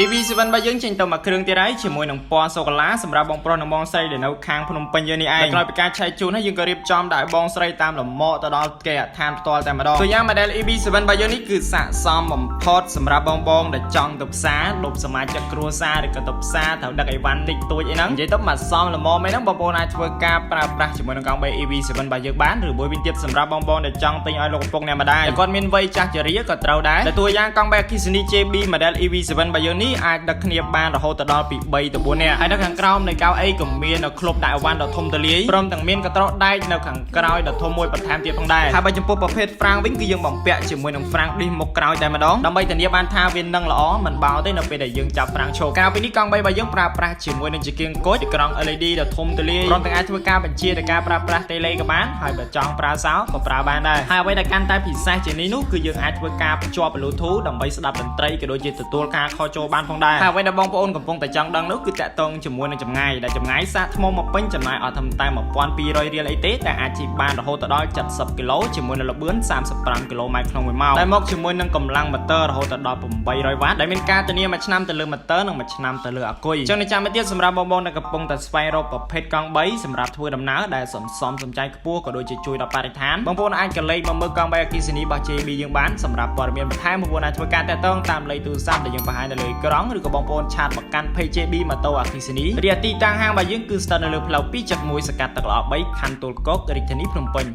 EV7 បើយើងចេញទៅមកគ្រឿងទៀតហើយជាមួយនឹងពណ៌សូកូឡាសម្រាប់បងប្រុសនិងបងស្រីដែលនៅខាងភ្នំពេញយើងនេះឯងក្រោយពីការឆែកជូនហើយយើងក៏រៀបចំដាក់បងស្រីតាមលំមកទៅដល់គេអដ្ឋានផ្ទាល់តែម្ដងตัวយ៉ាង model EV7 បើយើងនេះគឺស័ក្តិសមបំផុតសម្រាប់បងដែលចង់ទៅផ្សារលុបសមាជិកគ្រួសារឬក៏ទៅផ្សារត្រូវដឹកអីវ៉ាន់តិចតួចអីហ្នឹងនិយាយទៅមកសមល្មមអីហ្នឹងបងប្អូនអាចធ្វើការប្រើប្រាស់ជាមួយនឹងកង់ EV7 បើយើងបានឬមួយវិញទៀតសម្រាប់បងដែលចង់ទិញឲ្យលោកកំពុកអ្នកម្ដាយគាត់មានវ័យចាស់ជរាក៏ត្រូវដែរตัวយ៉ាងកង់ Kissany JB model EV7 បើយើងនេះអាចដឹកគ្នាបានរហូតដល់ពី3ទៅ4នាក់ហើយនៅខាងក្រោមនៃកៅអីក៏មាននៅក្លុបដាក់អីវ៉ាន់ដ៏ធំទូលាយព្រមទាំងមានកត្រកដែកនៅខាងក្រោយដ៏ធំមួយបន្ថែមទៀតផងដែរហើយបើចំពោះប្រភេទហ្វ្រាំងវិញគឺយើងបំពាក់ជាមួយនឹងហ្វ្រាំងឌីសមុខក្រោយតែម្ដងដើម្បីធានាបានថាវានឹងល្អមិនបោទេនៅពេលដែលយើងចាប់ហ្វ្រាំងឈប់ក្រៅពីនេះកង់3បើយើងប្រើប្រាស់ជាមួយនឹងជាគៀងគុជក្រង់ LED ដ៏ធំទូលាយព្រមទាំងអាចធ្វើការបញ្ជាទៅការប្រើប្រាស់ tele ក៏បានហើយបើចង់ប្រើសោក៏ប្រើបានដែរហើយអ្វីដែលកាន់តែពិសេសជាងនេះនោះគឺយើងអាចធ្វើការភ្ជាប់ Bluetooth ដើម្បីស្ដាប់តន្ត្រីក៏ដូចជាទទួលការខលចូលបានផងដែរហើយអ្វីដែលបងប្អូនកំពុងតែចង់ដឹងនោះគឺតាក់ទងជាមួយនឹងចម្ងាយដែលចម្ងាយសាកថ្មមកពេញចំណាយអត់ត្រឹមតែ 1200 រៀលអីទេតែអាចជិះបានរហូតដល់ 70 គីឡូជាមួយនឹងល្បឿន 35 គីឡូម៉ែត្រក្នុង1ម៉ោងដែលមកជាមួយនឹងកម្លាំងម៉ូទ័ររហូតដល់ 800 វ៉ាតដែលមានការធានាមួយឆ្នាំទៅលើម៉ូទ័រនិងមួយឆ្នាំទៅលើអាគុយចឹងនេះចាំមកទៀតសម្រាប់បងដែលកំពុងតែស្វែងរកប្រភេទកង់3សម្រាប់ធ្វើដំណើរដែលសមសំចៃខ្ពស់ក៏ដូចជាជួយដល់បរិស្ថានបងប្អូនអាចកលេចមកមើលកង់3 Kissany របស់ JB យើងបានសម្រាប់ព័ត៌មានបន្ថែមបងប្អូនអាចធ្វើការតាក់ទងតាមលេខទូរស័ព្ទដែលយើងបង្ហាញនៅលើអេក្រង់ឬក៏បងប្អូនឆាតមកកាន់ page JB ម៉ូតូ Kissany រីឯទីតាំងហាងរបស់យើងគឺស្ថិតនៅលើផ្លូវ271សកាត់ទឹកល្អ3ខណ្ឌទួលគោករាជធានីភ្នំពេញ